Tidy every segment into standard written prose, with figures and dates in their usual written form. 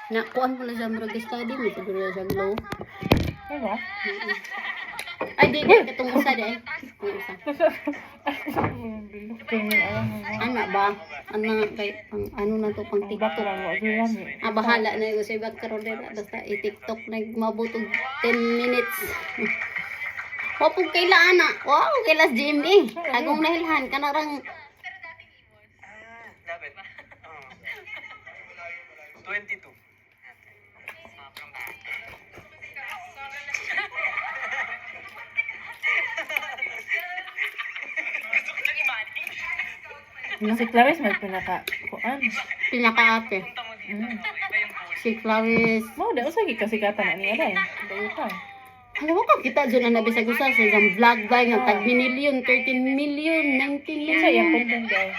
Nakuan ko na sa murag study mo siguro sa glow. Diba? Ay di katong usa di. Ang isa. Ana ba? Ana kay ang ano na to pang TikTok. Bahala na yung sa ibang karon dira basta i-TikTok na mabutog 10 minutes. Wapog kay ana. Wow, kay las GMA. Agong nahilhan kanarang 22. Si Clarice may pinaka-kuan. pinaka-ate. Si Clarice. Mau da usagi kasikatan na niya dai. Dayo ka. Alam mo kung kita dyan na nabisag usa sa isang vlog ba nga tag million, 13 million, 19 Sa iyang million. content dai.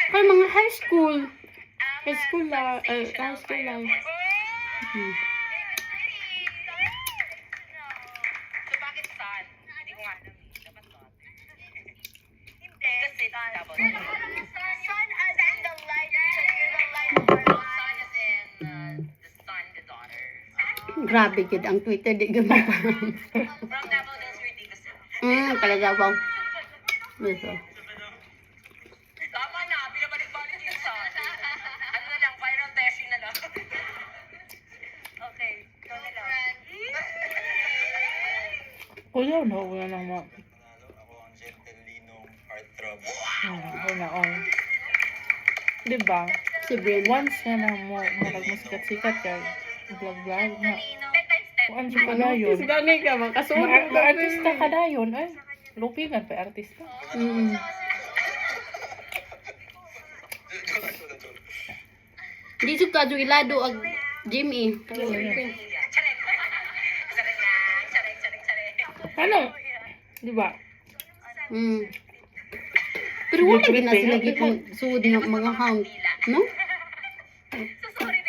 Kay mga high school. High school lang. High school lang. So, bakit sun? Hindi ko nga alam eh. Dapat sun. Hindi. Kasi double. Sun as in the light. The light of our life. Sun as in the sun, the daughter. Grabe gid ang Twitter di gamay pa. From Davao del Sur, dito sa... Talaga ba? Ito. Tama na, pinabalik-balik yung sun. Ano na lang, viral testing na lang. Okay, ikaw na lang. Kuya no wala nang mo. Ako ang gentle linong heartthrob. Wala all. Diba? Si Bren. Once na mo sikat-sikat kay vlog-vlog na. Kuan siya Ano? kadayon. Ganay ka, makasunod. Artista kadayon ay. Lupingan pa artista. Di sub kadyo ilado ag Jimmy. Charing. Charing lang. Charing. Ano? Diba? Pero wala gid na sila gipang suod nga mga hang, no?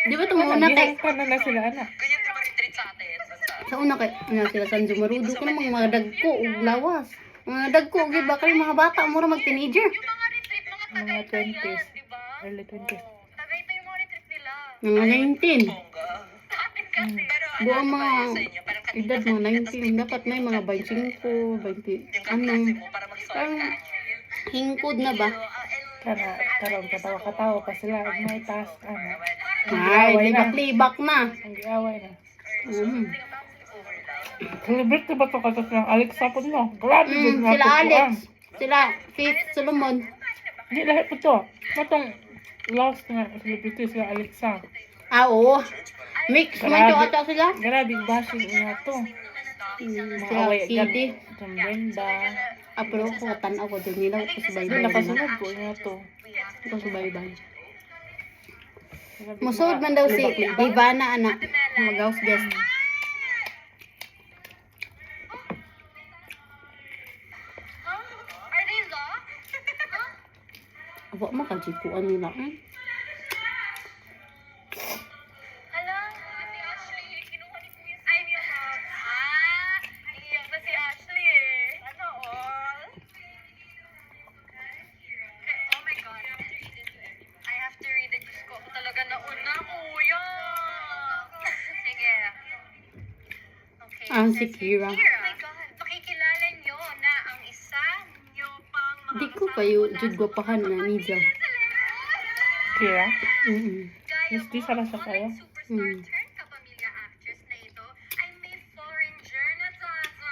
Di ba itong una kay Pa na sila anak. Ganyan din mag-retreat sa atin. Basta. sa una kay sila Sanjo Marudo ko namang mga dagko ug lawas. Mga dagko gid ba kay mga bata mo ra mag teenager. Yung mga retreat, mga Mga tagay 20s. di ba? Early 20s. Tagay pa yung mga retreat nila. Mga 19. Bongga. Pero Buong ano mga ba yun sa inyo? Parang kanina edad mga 19 dapat may mga 25, 20 ano mo para mag-solve. parang hingkod na ba? Karon katawa-katawa pa sila ug may task ano. Ay, libak-libak na. Ang giaway na. Mm. Celebrity ba to katos ng Alexa po no? Grabe din Sila Alex, sila Faith Solomon. Di lahat po to. Matong last nga celebrity sila Alexa. Oo. Mix man to ata sila. Grabe bashing nga to. Sila CD. Sa Brenda. Pero ko tanaw ko din nila ko sa Hindi baybay. nakasunod po nga to. Ko sa baybay. Grabe, Musod man daw si Ivana anak. Mga house guest. Are they locked? Aba makajikuan nila. Hala, Ate Ashley, kinuha ni Kuya sa inyo. Iiyak na si Ashley eh. Ano all? Oh my God. I have to read it. Diyos ko, ako talaga nauna, Kuya. Sige. Okay. Ang si says Kira. Oh my God. Pakikilala nyo na ang isa nyo pang mga Di ko kayo jud gwapahan na media. Kira. Misti sa rasa kaya. Superstar turned kapamilya actress na ito ay may foreigner na tata.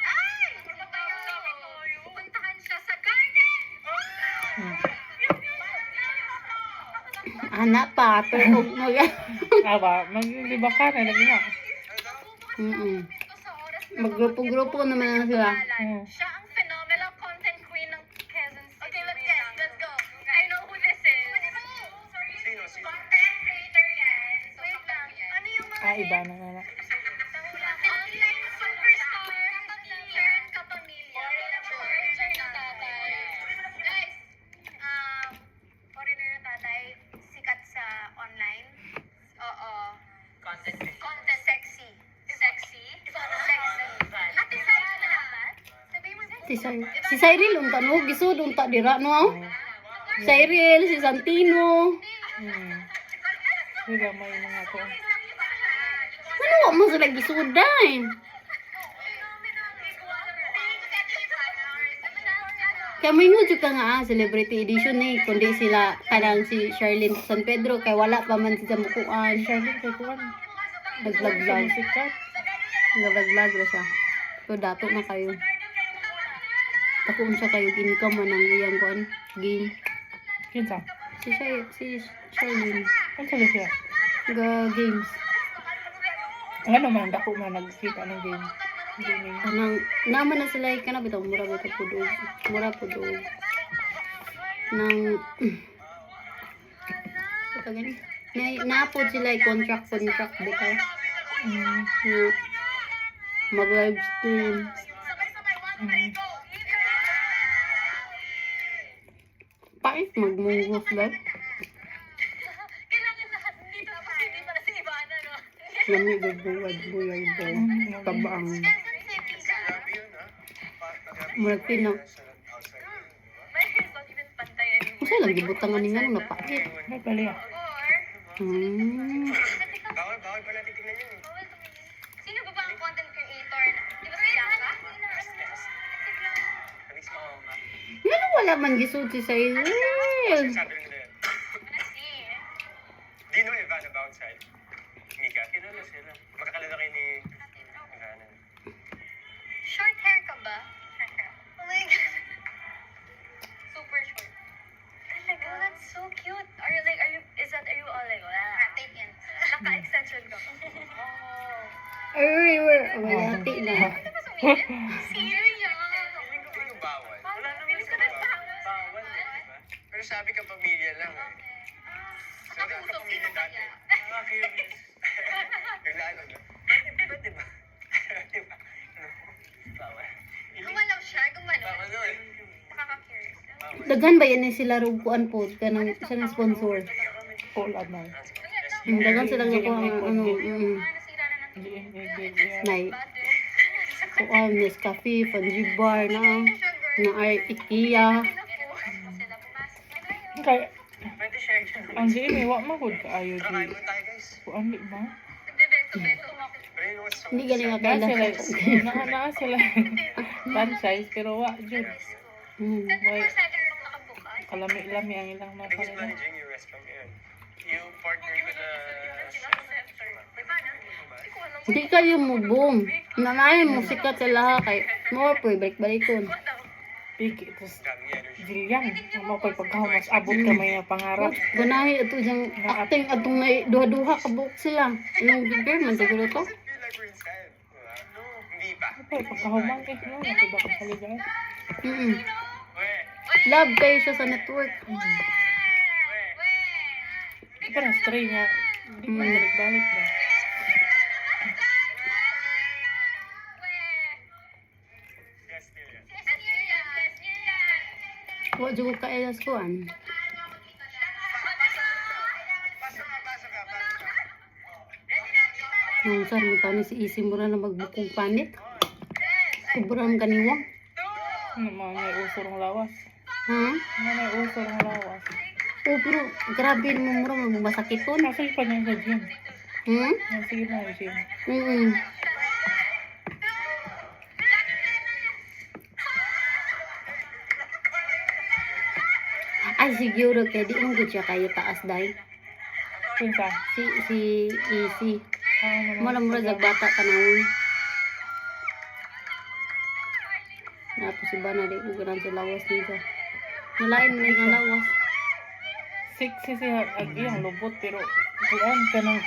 Ay! Puntahan siya sa garden! Anak pa pero mag Aba, magliba ka na lagi na. Maggrupo-grupo naman na sila. Siya ang phenomenal content queen ng Quezon City. Okay, let's guess. Let's go. I know who this is. Content creator yan. Wait lang. Ano yung mga Iba na na. Superstar turned kapamilya. Foreigner na tatay. Guys, foreigner na tatay, sikat sa online. Oo. Content sexy. Sexy? Sexy. Ate Cyril na dapat? Sabihin mo Si Cyril unta no gisud unta dira no. Cyril, si Santino. Sila may mga ko. wa mo sila gisuday. Kaya may nudyo ka nga celebrity edition eh. Kundi sila, kanang si Charlene San Pedro, kaya wala pa man siya mukuan. Charlene kay kuan. Naglag-lag. Sikat. Naglag-lag na siya. So, dato na kayo. Takuon siya kayo, income man ang iyang kuan, game. Kinsa? Si Charlene. Ang sala siya. Games. Ano man, dako man nagkita ng game. Gaming. Kanang, naman na sila ka na bitaw, mura bitaw pudog. Mura pudog. Nang, ito gani. Napod sila contract bitaw. Mm. Na, mag-live stream. Mm. Pait, magmunggos ba? Lami gagbuwad, buyay ba? Kabaang. Murag pinang. Kasi lang gibutangan ni nga nung napakit. Ay, pali ah. Bawal pala titignan yun eh. Sino ba ang content creator? Di ba si Bianca? Alis mo ako nga. Nga wala man gisud si Cyril. Sabi rin nila yan. Si. Do you know Ivana Boutside? Mika, kilala sila. Magkakalala kayo ni Ivana. Short hair ka ba? Oh my God. Super short. Talaga? Oh, that's so cute. Are you, are you all like, take in. Naka-extension ka. Oh. Ay, wala ti na. Ano ba sumilip? Serious? Hindi ko bawal. Wala naman Bilis sa ka bawal eh, di ba? Pero sabi ka pamilya lang eh. Sabi ka pamilya dati. Curious. Naglaan ako. Pwede ba? Di ba? Bawal. Gumalaw siya, gumalaw. Bawal doon. Nakaka-curious. Daghan ba yan ni sila ruguan po kanang sa na sponsor. All ano. Daghan sila nga po ang ano, Nasira na ng GMA, nay. Kuan Nescafe, Fungi Bar na IKEA. Kaya, Pwede share dyan. ang GMA, wak magod ka ayo Tara, kain di. muna tayo guys. Kuan di ba? Nagbebeto-beto ako. Pero you know what's so Hindi galing sad? ako Naa lang. sila, naa sila franchise, pero wak jud. Mm. 24/7 pang nakabukas. Kalami-lami ang ilang I think he's mga managing your restaurant ngayon. You partnered with a... Hindi kayo mo boom. Nanayin mo sikat sila kay mo po balik-balikon. piki, tapos Daming energy. Gillian, ang mga pagkakaw, mas abot ka may pangarap. Ganahi ato diyang acting atong na duha-duha kabuk sila. Anong bigger man siguro to? Does it feel like we're inside? Diba? No, hindi pa. Ay, pagkahuman eh, no? Nasa baka saligan. Mm. Weh, Love kayo siya sa network. weh. Parang stray nga, hindi pa balik-balik ba? Yes, dear, yes. Wa jud ka elas kuan. Pasok ka, pasok ka, pasok ka. Nung sar mo tani si Isi mura na magbukong panit. Sobrang kaniwang. Ano mga may usor ng lawas? Ha? Ano may usor ng lawas? Oh, pero grabe mo mura masakiton. Nasa'y pa niya sa gym. Hmm? Nasa'y na yung gym. Ay siguro kay di mo gud siya kayo taas dai. Pinsa? Si Isi. Ano Mura mura jag bata panahon. Tapos si Bana di ko ganang sa lawas nito. Nalain mo ng lawas. Sexy siya, iyang lubot, pero kuan ka ng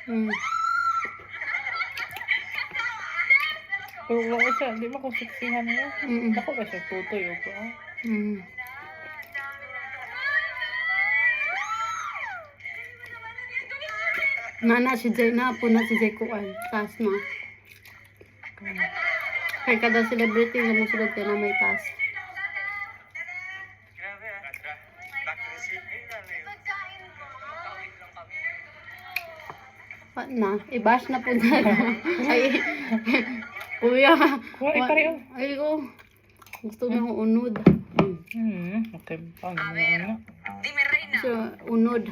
Hmm. pero wala siya, di ba kung sexihan niya? Mm. Ako ba siya tutoy o ko? Hmm. Nana si Jay na po na si Jay kuan. Tas na. Kay kada celebrity nga mo sulod ka na may tas. Grabe ah. Atra, back to the seat. Ayun na, ayun. Pa na, i-bash na po na. Ay, kuya. Kuha, pareho. Ay, ko. Gusto na akong unod. Okay, paano mo na? Di may reyna. So, unod.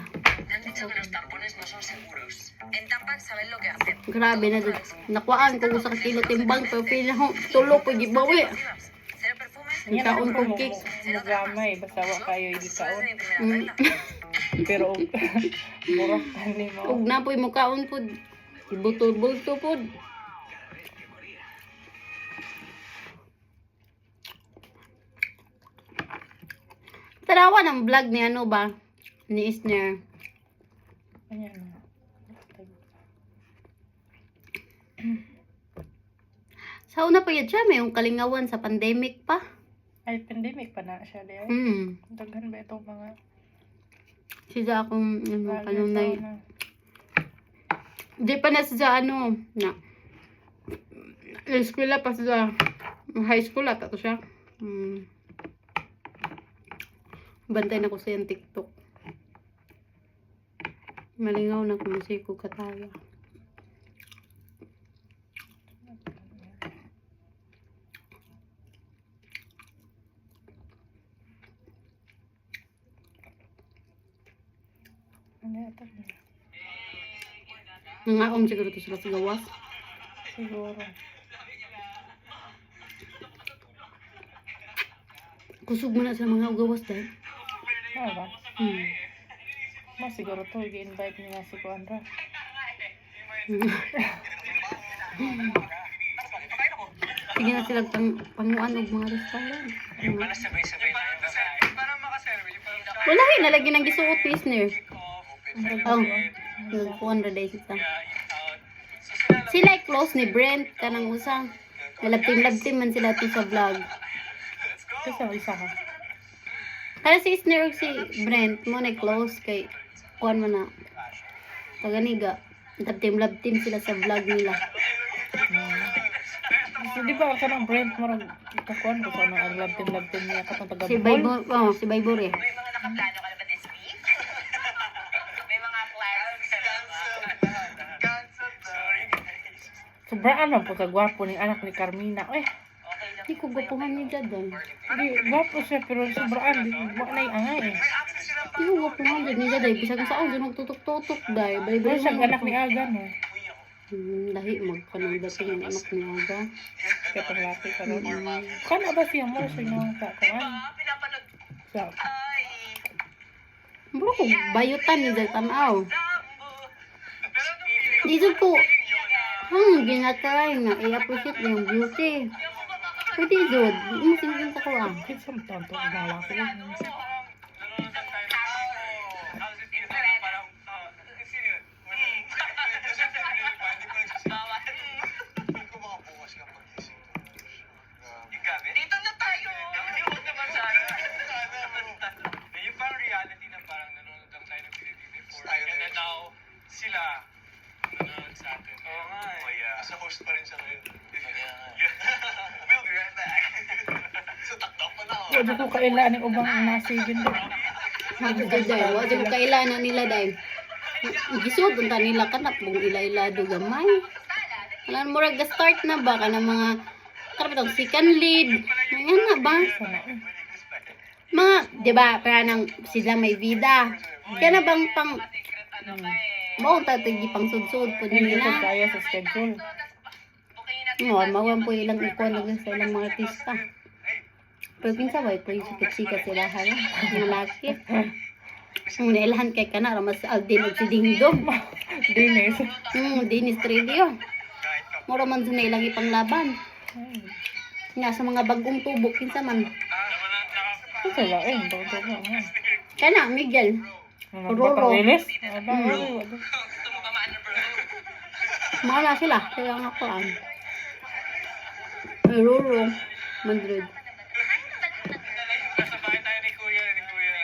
Nandito dicho que los tampones no son seguros. En Tampax saben lo que hacen. Grabe na dun. Nakuhaan ko sa kilo timbang pero pila ho tulo po gibawi. Cero perfumes. Yan Kaon ako kong cake. Magama eh. Basta wa kayo hindi Eso es kaon. mi primera regla. Pero, murang tani mo. Ug napoy mo kaon pud. Ibutol-bulto pud. Tarawan ang vlog ni ano ba? Ni Isner. Ayan na. Sa una pa yun siya, may yung kalingawan sa pandemic pa. Ay, pandemic pa na siya di ay. Daghan ba itong mga Siya akong vloggers kanunay. na? Di pa na siya ano, na. Eskwela pa siya. High school ata to siya. Bantay na ko sa yung TikTok. Malingaw na kung ko kataya. Ano ito? Nangaong siguro to sila sa gawas. Siguro. Kusog mo na sa mga gawas dahil. Ano ba? Mas siguro to, i-invite nila si Kuandra. Sige na sila panguan og mga restaurant. Para sabay-sabay tayo kakain. Para makaserve. Parang Wala rin, nalagyan ng gisuot listener. Oh, nagpuan ra dahil sita. Sila ay close ni Brent, kanang usang. Nalabtim-labtim man sila to sa vlog. Kasi ang isa ka. Kaya si Isner ug si Brent mo na close kay kuan mo na. Paganiga, labtim-labtim sila sa vlog nila. So, di ba ka ng Brent mo kakuan ko sa ang labtin-labtin niya katong taga Si Baybor, si Baybor eh. May mga nakaplano ka na ba this week? May mga plans ka na ba? Sorry guys. Sobraan man po sa gwapo ni anak ni Carmina. Eh, Okay lang. Hindi ko gapuhan ni Dadan. di gwapo siya pero sobraan di wa na angay eh. Hindi ko gapuhan ni Dadan. Bisag sa ako, nagtutok-tutok dahil. Pero Bali-bali siya anak ni Aga no. Lahi magkanang dating ang anak ni Aga. Katong laki ka ron. Kana ba siya mo siya nang kakuan? Pinapanood. Sa Ay. Bro ko, bayutan ni Dal Tanaw. Pero nung feeling Dito ko, ginatry na i-appreciate yung beauty. Pwede Zod, imusin ko ko ah. kinsa mo tanto gala ko. nanonood lang tayo. How's it feel? Parang, sino yun? Wala. Kasi sa real pa, hindi ko nagsasabi. Hindi ko makabukas ka pag-isip ko. Yung gamit? Dito na tayo! Huwag naman sana. Yung parang reality na parang nanonood lang tayo ng Philippine before. And then now, sila nanonood sa atin. Oo nga eh. As a host pa rin siya ngayon. We'll be right back. So, taktak pa na ako. Wala ko kaila ni ubang nasi din do. Sabi ko dahil, wala ko kailangan nila dahil. Gisod, unta nila kanap, kung ila-ila do gamay. Alam mo, start na ba ka ng mga, karapit ang second lead. Ngayon na ba? Sana eh. Mga, di ba, kaya nang sila may vida. Kaya na bang pang, maong tatagi pang sudsud po Hindi ko nila. kaya sa schedule. Mawang po ilang ikon na sa ilang mga artista. Pero pinsa ba, pero sikat-sikat sila hala, mga laki. Ang nailahan kay kana, ramas Aldin at si Dingdong. Dinis. Dinis Trillo. Mura man sa nailang ipanglaban. Nga sa mga bagong tubok, kinsa man. Ito la eh, todo mo. Kana, Miguel. Roro. Roro. Rilis? Aba, Roro. Gusto mo ba maano bro? Mga na sila, kaya nga ko an. Roro. Madrid. Nasa bahay tayo ni Kuya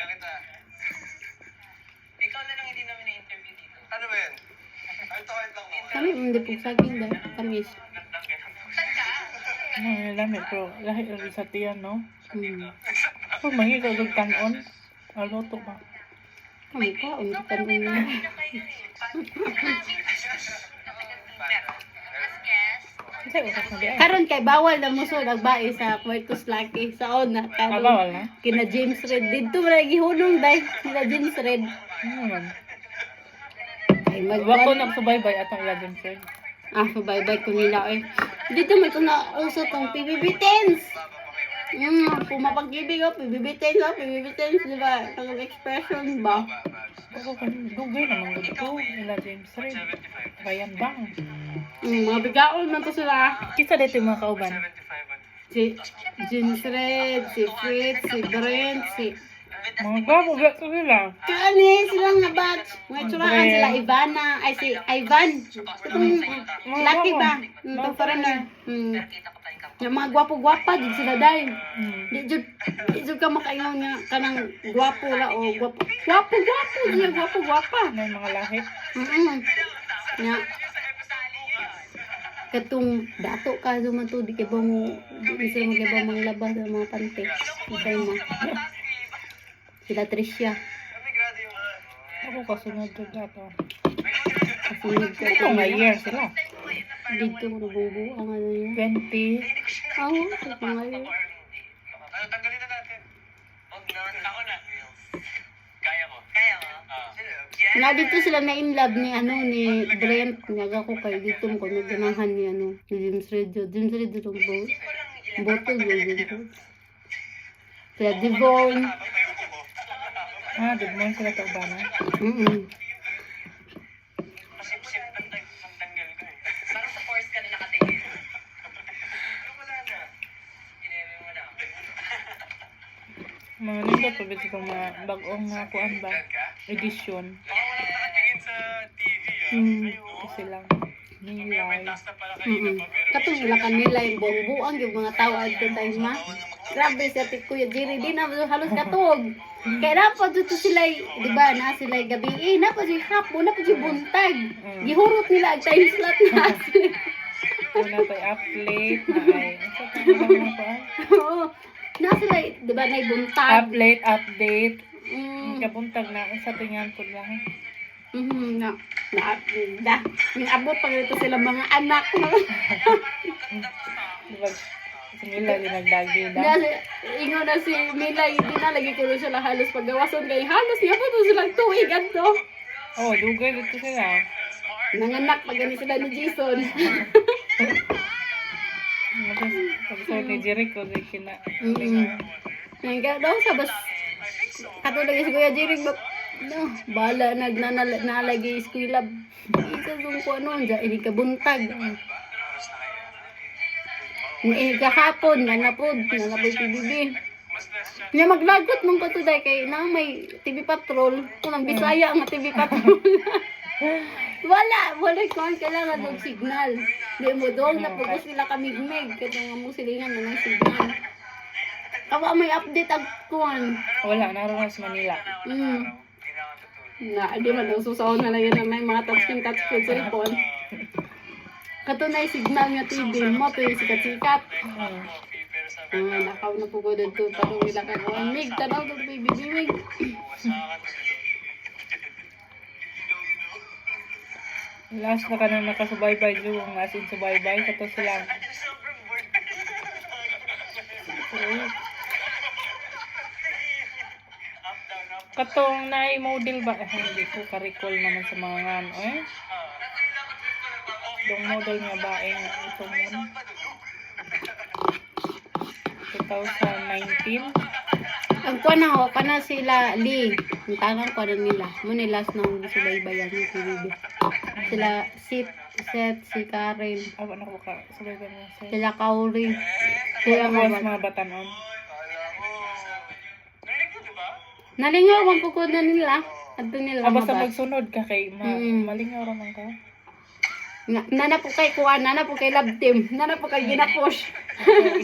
kita. Ikaw na lang hindi namin na-interview dito. Ano ba yan? Kahit lang mo. Kami, hindi po saging dahil. Kamis. Ano, lamit pero lahi rin sa tiyan, no? Oh, mahirap yung kanon. Aloto ba? Kami ka, umitan mo nila. Kasi utak na di ay. Karon kay bawal na muso nagbae sa Puerto Slaki sa ona karon Bawal na? kina James Red dito ra gihunong dai sila James Red Ano man? Kay Wako nagsubaybay atong ila James Red. subaybay ko nila eh. Dito may kung nauso tong PBB Tens. Pumapag-ibig ako, PBB Tens, di ba? Ang expression ba? Ako dugay naman dito ila James Red. Bayan bang. Mga bigaon man to sila. Kisa dito yung mga kauban. Si James Red, si Fritz, si Brent, si... Mga gwapo ba ito sila? Kani silang nga batch. Mga tsuraan sila, Ivana, ay si Ivan. Itong lucky ba? Itong foreigner. Yung mga gwapo-gwapa, di sila dahil. Di jud ka makaingaw nga kanang gwapo la o gwapo. Gwapo-gwapo, diya gwapo-gwapa. May mga lahit. Nga. Katong dato ka duman to, di kay ba mo, di sila magkaiba mga labas sa mga pante. Isay mo. Sila Tricia. Ako kasunod doon dato. Kasunod ka. Ito nga year sila. Dito ko nabubo ang ano yun. 20. Sa pangalan. Tanggalin na natin. Huwag na. Ako na. Kaya ko. Na dito sila na in love ni ni Brent. Nyaga ko kay dito ko naganahan ni ni James Radio. James Radio tong boat. Botol dito. Sila Devon. Dugman sila kauban. Masip-sip pagtanggal ko eh. Parang sa force ka na nakatingin. Wala na. Ineme mo na. Mga nindot pa bito kong mga bagong kuan ba? Edition. Baka wala nakatingin sa TV Kasi lang. May Nilay. taas na pala kanina pa pero... Katong wala kanila yung buong yung mga tao at time ma. Grabe si Ate Kuya Jerry din na halos katog. Kaya napad dito sila, di ba, na sila gabi, napad yung hapon, napad yung buntag. Gihurot nila ang time slot na sila. Una tayo update na ay. Ito pa mga kuan. Oo. Na sila, di ba, na buntag. Update. Mm. Kabuntag na. Sa tingnan ko lang. Yung abot pa ito sila mga anak. Diba? Si Mila linagdagi na. Ingo na si Mila, hindi na lagi ko sila halos paggawason kay halos niya po silang tuwig ato. Oh, dugay dito sila. Nanganak pag gani sila ni Jason. Pag-sort ni Jericho, di kina. Yan ka daw sa bas. Katulad si Kuya Jerry, no, bala nalagi eskwela. Isa yung ko ano, ini kabuntag. Kahapon, nanapod PBB. Nya maglagot mong ko today kay na may TV Patrol, kanang Bisaya ang TV Patrol. wala ko kailangan ng signal. Di mo doon na pag sila kamigmig katong mo silingan na ng signal. Kawa may update ang kuan. Wala, naroon sa Manila. Na, di man daw susaon na lang yun na may mga touchscreen cellphone. Kato na yung signal nga TV mo, pero yung sikat-sikat. Nakaw na po ko dito, tanong nila ka ko. Mig, tanaw doon, baby, mig. Last na ka na nakasubaybay doon, as in subaybay, kato sila. Katong na-model ba? Hindi ko ka-recall naman sa mga ano eh. Yung model nga ba ito mo? 2019? Ang kuan na ho, kana sila Lee. Ang tangang kuan nila. Mo ni last nang subaybayan ng TV. Sila Seth, si Karen. Awa na ko ka. Subaybay mo siya. Sila Kauri. Sila Sila mga batanon. nalingaw man po ko na nila. Adto nila Basta mga magsunod ka kay malingaw raman ka. Nana po kay kuan, nana po kay love team, nana po kay ginapush.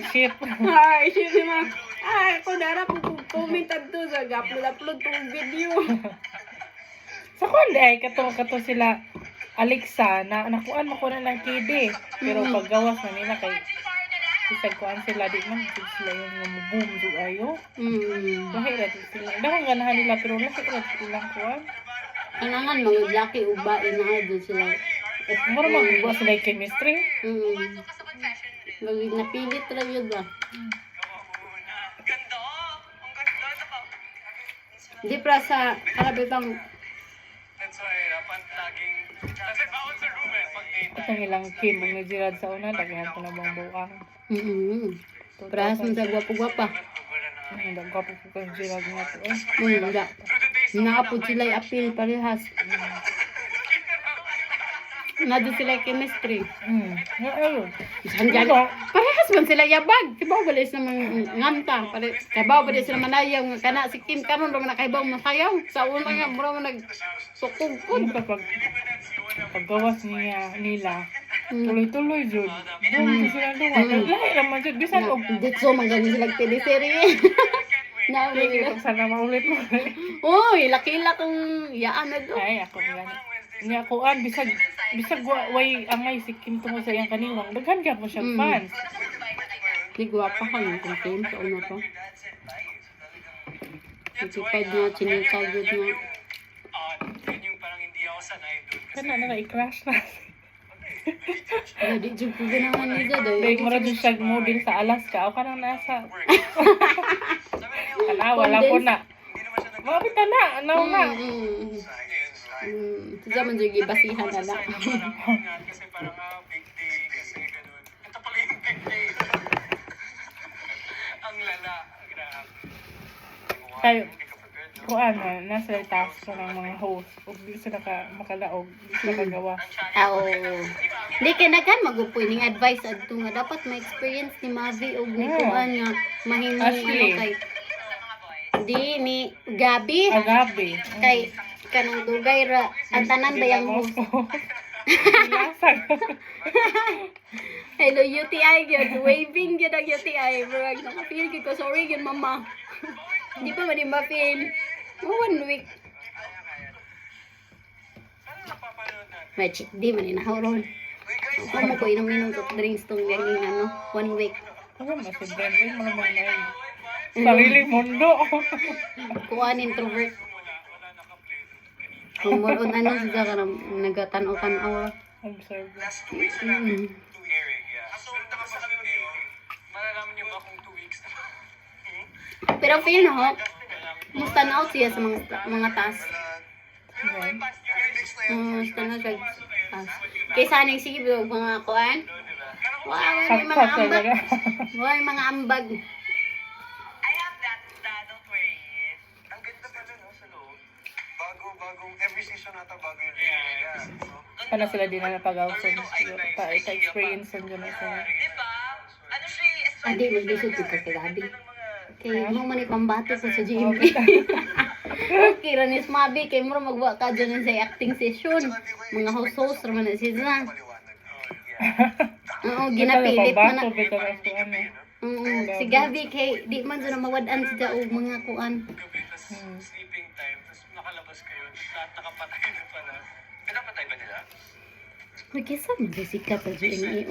Shit. Ay, shit ma. Ay, ko dara po comment adto sa upload tong video. Sa kundi ay kato sila Alexa na nakuan mo ko na lang kidi. Pero paggawas na nila kay isag kuan sila di man sila yung boom do ayo. Lahi ra sila. Dahon ganahan nila pero lahi ra silang kuan. Kailangan mga laki uba ina doon sila. Mura magbuwa sila yung chemistry. Lagi napilit ra yun ba? Ganda! Ang ganda! Di pra sa karabitang That's why dapat laging Kasi bawal sa room eh, pag daytime. At ang ilang Kim ang nagirad sa una, daghan po na bang buang. Prahas man sa gwapo-gwapa. Ang dagwapo po kang girad nga to eh. Wala. Naapod sila'y apil parehas. Nado sila chemistry. Nga ayun. Hanggang parehas man sila yabag. Kibaw ba sila man nganta. Kibaw ba sila manayaw nga kana si Kim karon ra man nakahibaw masayaw. Sa una nga mura man nagsukugkod. Kapag paggawas nila, tuloy-tuloy jud. Doon sila duwa. Lahi naman jud bisan og Ditso man gani sila teleserye. Na Sige, pag sana maulit mo. Uy, laki-la kong yaan na do. Ay, ako nga. Nga kuan bisag way angay si Kim tungo sa iyang kaniwang. Daghan gyud mo siyang fans. Di gwapa ka ng Kim sa una to. Sipipad nga, chinika yun nga. Yun yung parang hindi ako sanay doon. Kana na i-crash na. Wala, di dyan ko ganahan nila daw. Dahil mura din siya model sa Alaska. O kanang nasa. Kana, wala po na. Mabit na. Ano na. Siya man dyan ibasihan na na. Kasi parang big day. Kasi ganun. Ito pala yung big day. Ang lala. Grabe. Tayo, kuan nasa task ko ng mga host. O di sila makalaog. Di sila kagawa. Oo. Di kinagan magupoy ning advice adto nga dapat ma-experience ni Mavi og ni kuan nga mahimong Ashley. ano kay di ni Gabi Agabi. kay kanang dugay ra ang tanan ba yang host. Lasag. Hello UTI gyud waving gyud ang UTI murag naka-feel gyud ko sorry gyud mama. Di pa man di ma-feel. 1 week. May chick di man inahoron. Ako mo ko inom-inom to drinks tong ganing ano 1 week. Ano mas si Brent? Ay, mga mga sariling mundo. Kuan introvert. Kumuron ano siya ka nagatan-o-tan-aw. Observe. Last 2 weeks na namin. 2 airing, yeah. So, nakapasa kami kayo. Malalaman niyo ba kung 2 weeks na? Pero feel no, mo stand out siya sa mga task. Stand out siya task. Kaysa ning sige og mga kuan. Wow, may mga Saksak ambag. talaga. Wow, mga ambag. I have that, don't worry. Ang ganda pala no, sa loob. Bagong every season nata bago yun. Yeah. Paano sila din na pag-outside pa-experience ang gano'n sa... Diba? Ano siya, Adi magdisod ko kay Gabi. Kay mo man pambato ko sa GMP. Okay, ranis mabi kay mo magwa ka dyan sa acting session. Mga host ra man na sila. Oo, ginapilit man na. Si Gabi kay di man na mawad-an siya og mga kuan. Sleeping time, tapos nakalabas kayo, lahat nakapatay na pala. Pinapatay ba nila? Magkisa mo sikat sa GMA.